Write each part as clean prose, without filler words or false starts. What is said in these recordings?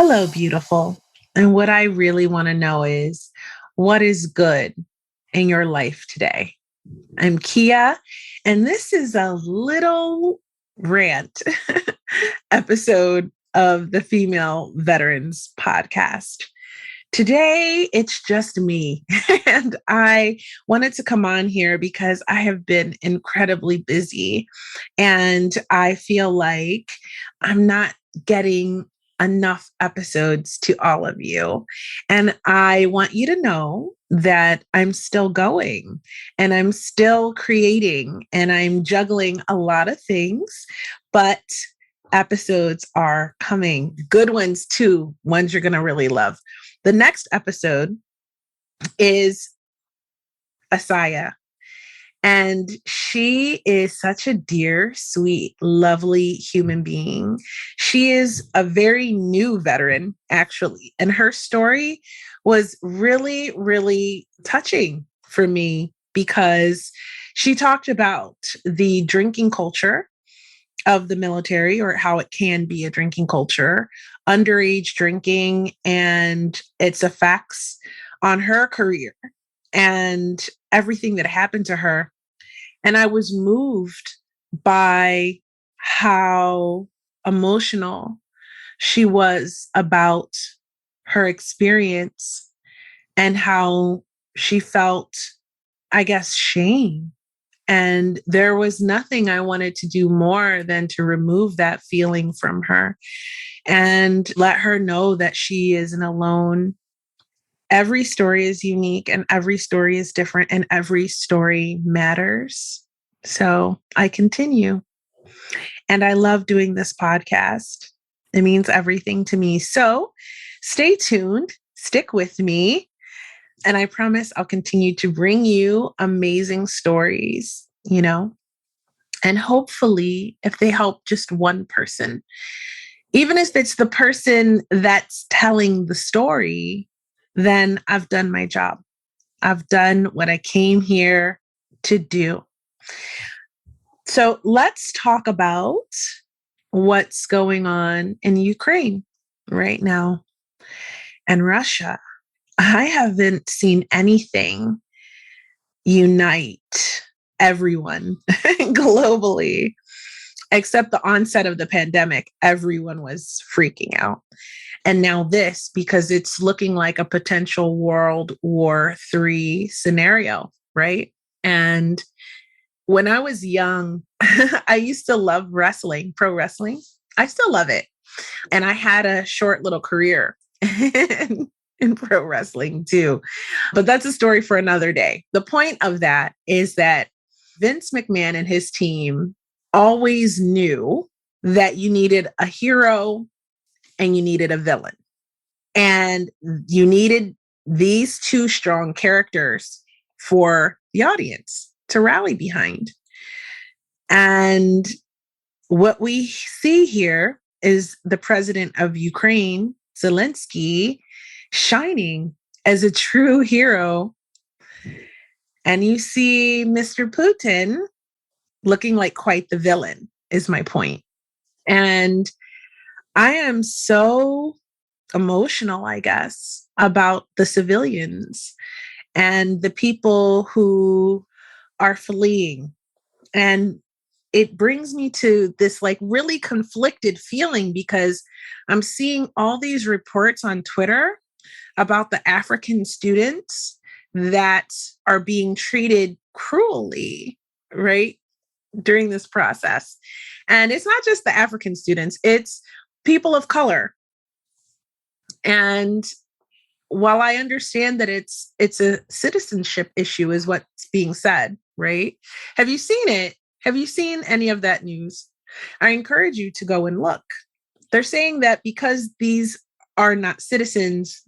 Hello, beautiful. And what I really want to know is what is good in your life today? I'm Kia, and this is a little rant episode of the Female Veterans Podcast. Today, it's just me. And I wanted to come on here because I have been incredibly busy and I feel like I'm not getting enough episodes to all of you. And I want you to know that I'm still going and I'm still creating and I'm juggling a lot of things, but episodes are coming. Good ones too, ones you're going to really love. The next episode is Asaya. And she is such a dear, sweet, lovely human being. She is a very new veteran, actually. And her story was really, really touching for me because she talked about the drinking culture of the military, or how it can be a drinking culture, underage drinking, and its effects on her career and everything that happened to her. And I was moved by how emotional she was about her experience and how she felt, I guess, shame. And there was nothing I wanted to do more than to remove that feeling from her and let her know that she isn't alone. Every story is unique and every story is different and every story matters. So I continue. And I love doing this podcast. It means everything to me. So stay tuned, stick with me, and I promise I'll continue to bring you amazing stories, and hopefully, if they help just one person, even if it's the person that's telling the story, then I've done my job. I've done what I came here to do. So let's talk about what's going on in Ukraine right now and Russia. I haven't seen anything unite everyone globally, except the onset of the pandemic. Everyone was freaking out. And now this, because it's looking like a potential World War III scenario, right? And when I was young, I used to love wrestling, pro wrestling. I still love it. And I had a short little career in pro wrestling too. But that's a story for another day. The point of that is that Vince McMahon and his team always knew that you needed a hero and you needed a villain. And you needed these two strong characters for the audience to rally behind. And what we see here is the president of Ukraine, Zelensky, shining as a true hero. And you see Mr. Putin looking like quite the villain, is my point. And I am so emotional, I guess, about the civilians and the people who are fleeing. And it brings me to this like really conflicted feeling because I'm seeing all these reports on Twitter about the African students that are being treated cruelly, right, during this process. And it's not just the African students, it's people of color. And while I understand that it's a citizenship issue is what's being said, right? Have you seen it? Have you seen any of that news? I encourage you to go and look. They're saying that because these are not citizens,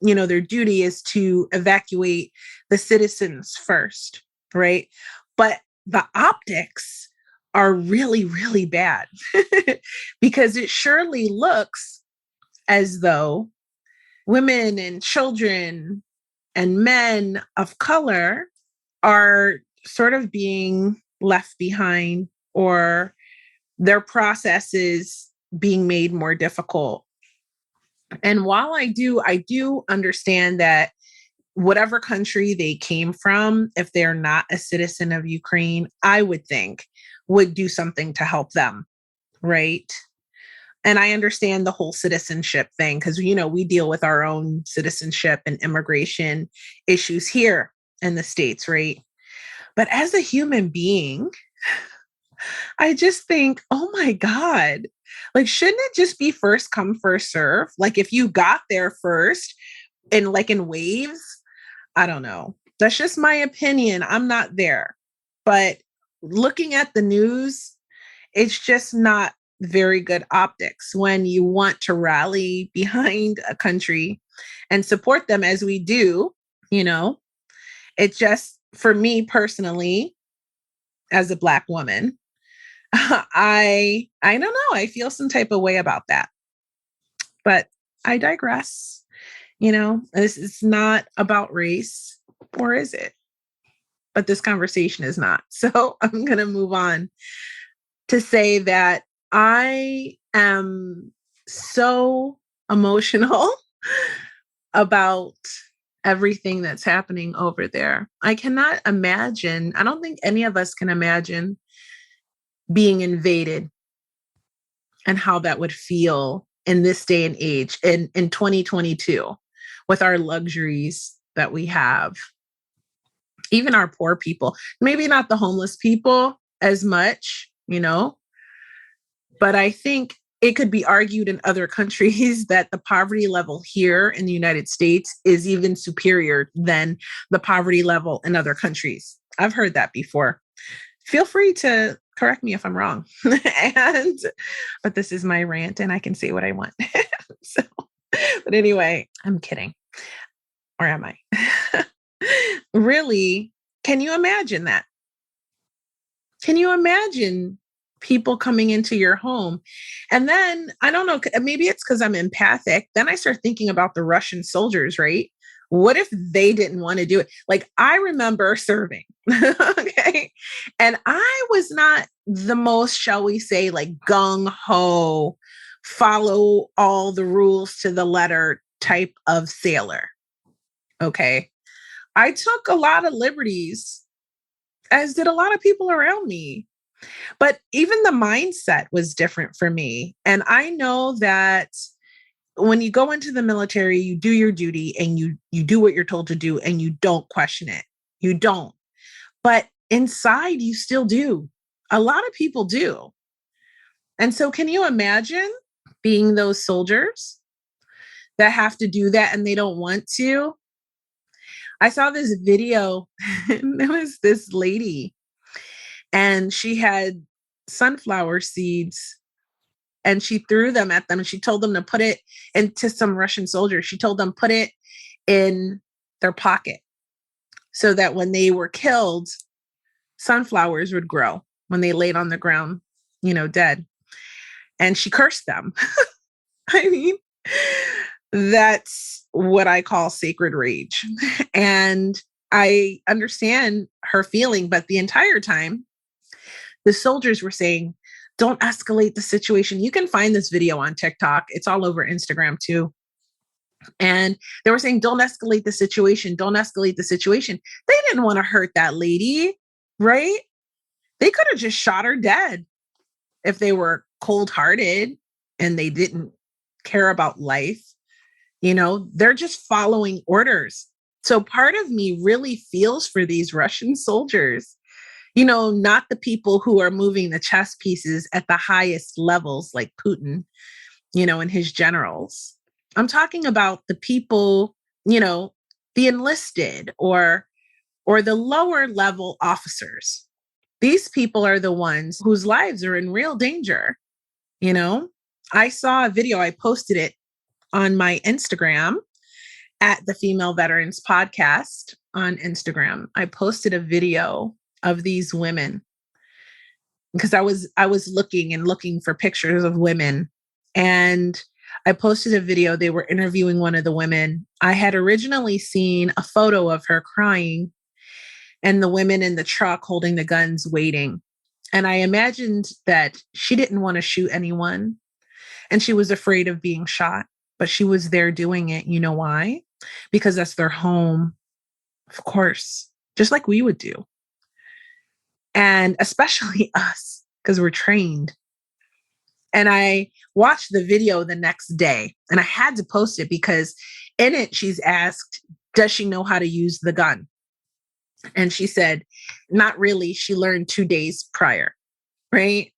their duty is to evacuate the citizens first, right? But the optics are really, really bad because it surely looks as though women and children and men of color are sort of being left behind, or their processes being made more difficult. And while I do understand that whatever country they came from, if they're not a citizen of Ukraine, I would think would do something to help them, right? And I understand the whole citizenship thing because, we deal with our own citizenship and immigration issues here in the States, right? But as a human being, I just think, oh my God, like, shouldn't it just be first come, first serve? Like, if you got there first and like in waves, I don't know. That's just my opinion. I'm not there. But looking at the news, it's just not very good optics when you want to rally behind a country and support them as we do, you know. It just, for me personally, as a Black woman, I don't know. I feel some type of way about that. But I digress. This is not about race, or is it? But this conversation is not. So I'm going to move on to say that I am so emotional about everything that's happening over there. I cannot imagine, I don't think any of us can imagine being invaded and how that would feel in this day and age, in 2022, with our luxuries that we have. Even our poor people, maybe not the homeless people as much, but I think it could be argued in other countries that the poverty level here in the United States is even superior than the poverty level in other countries. I've heard that before. Feel free to correct me if I'm wrong. But this is my rant and I can say what I want. So, but anyway, I'm kidding. Or am I? Really, can you imagine that? Can you imagine people coming into your home? And then, I don't know, maybe it's because I'm empathic. Then I start thinking about the Russian soldiers, right? What if they didn't want to do it? Like, I remember serving, okay? And I was not the most, shall we say, like gung ho, follow all the rules to the letter type of sailor, okay? I took a lot of liberties, as did a lot of people around me. But even the mindset was different for me. And I know that when you go into the military, you do your duty and you do what you're told to do and you don't question it. You don't. But inside you still do. A lot of people do. And so can you imagine being those soldiers that have to do that and they don't want to? I saw this video. There was this lady and she had sunflower seeds and she threw them at them and she told them to put it into some Russian soldiers. She told them put it in their pocket so that when they were killed, sunflowers would grow when they laid on the ground, dead. And she cursed them. I mean, that's what I call sacred rage. And I understand her feeling, but the entire time, the soldiers were saying, don't escalate the situation. You can find this video on TikTok. It's all over Instagram too. And they were saying, don't escalate the situation. Don't escalate the situation. They didn't want to hurt that lady, right? They could have just shot her dead if they were cold hearted and they didn't care about life. They're just following orders. So part of me really feels for these Russian soldiers, not the people who are moving the chess pieces at the highest levels like Putin, and his generals. I'm talking about the people, the enlisted or the lower level officers. These people are the ones whose lives are in real danger. I saw a video, I posted it on my Instagram at the Female Veterans Podcast on Instagram. I posted a video of these women because I was looking for pictures of women, and I posted a video. They were interviewing one of the women. I had originally seen a photo of her crying and the women in the truck holding the guns waiting. And I imagined that she didn't want to shoot anyone and she was afraid of being shot. but she was there doing it. You know why? Because that's their home, of course, just like we would do. And especially us, because we're trained. And I watched the video the next day and I had to post it because in it, she's asked, does she know how to use the gun? And she said, not really. She learned 2 days prior. Right.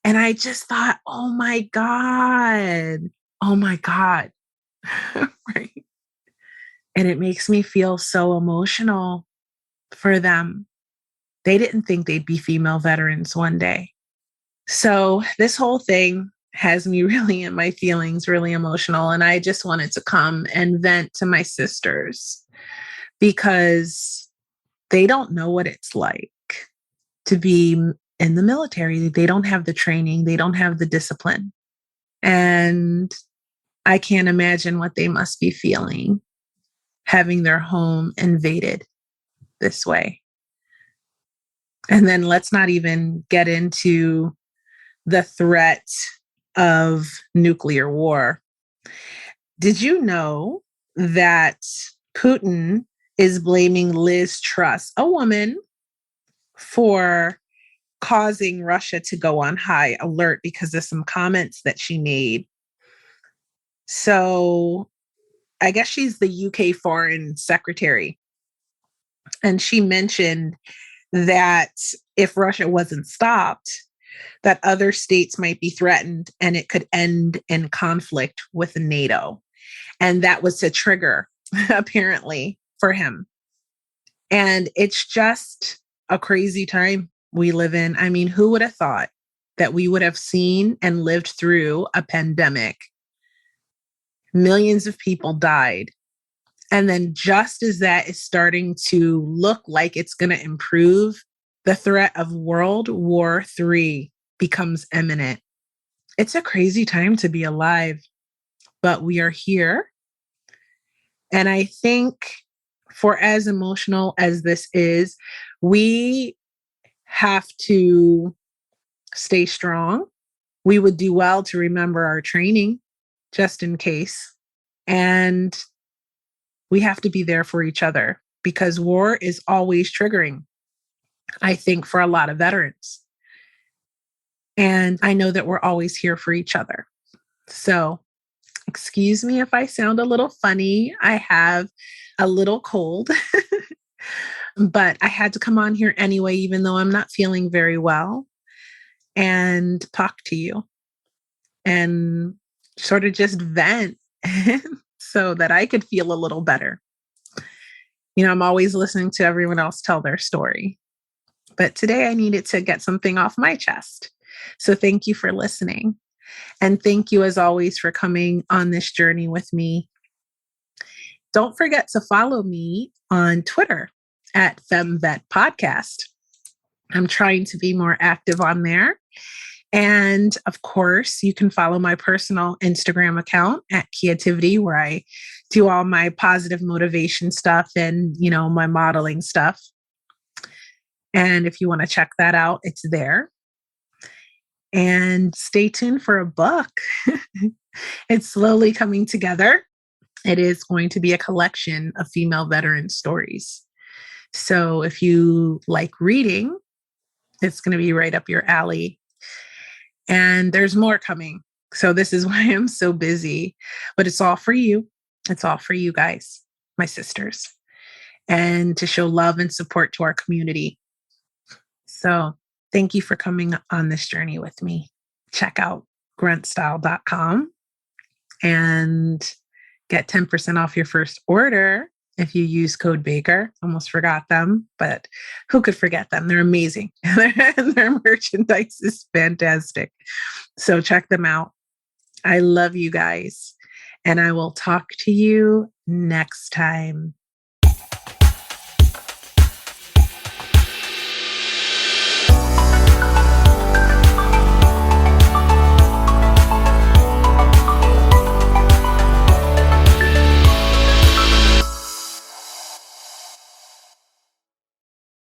And I just thought, oh my God. Oh my God. Right. And it makes me feel so emotional for them. They didn't think they'd be female veterans one day. So this whole thing has me really in my feelings, really emotional. And I just wanted to come and vent to my sisters because they don't know what it's like to be in the military. They don't have the training, they don't have the discipline. And I can't imagine what they must be feeling having their home invaded this way. And then let's not even get into the threat of nuclear war. Did you know that Putin is blaming Liz Truss, a woman, for causing Russia to go on high alert because of some comments that she made? So I guess she's the UK foreign secretary. And she mentioned that if Russia wasn't stopped, that other states might be threatened and it could end in conflict with NATO. And that was a trigger, apparently, for him. And it's just a crazy time we live in. I mean, who would have thought that we would have seen and lived through a pandemic? Millions of people died. And then just as that is starting to look like it's going to improve, the threat of World War III becomes imminent. It's a crazy time to be alive, but we are here. And I think for as emotional as this is, we have to stay strong. We would do well to remember our training just in case. And we have to be there for each other because war is always triggering, I think, for a lot of veterans. And I know that we're always here for each other. So, excuse me if I sound a little funny. I have a little cold, but I had to come on here anyway, even though I'm not feeling very well, and talk to you and sort of just vent so that I could feel a little better. You know, I'm always listening to everyone else tell their story, but today I needed to get something off my chest. So thank you for listening. And thank you, as always, for coming on this journey with me. Don't forget to follow me on Twitter at FemVet Podcast. I'm trying to be more active on there. And of course, you can follow my personal Instagram account at Creativity, where I do all my positive motivation stuff and, you know, my modeling stuff. And if you want to check that out, it's there. And stay tuned for a book. It's slowly coming together. It is going to be a collection of female veteran stories. So if you like reading, it's going to be right up your alley. And there's more coming. So this is why I'm so busy, but it's all for you. It's all for you guys, my sisters, and to show love and support to our community. So thank you for coming on this journey with me. Check out gruntstyle.com and get 10% off your first order if you use code Baker. Almost forgot them, but who could forget them? They're amazing. Their merchandise is fantastic. So check them out. I love you guys, and I will talk to you next time.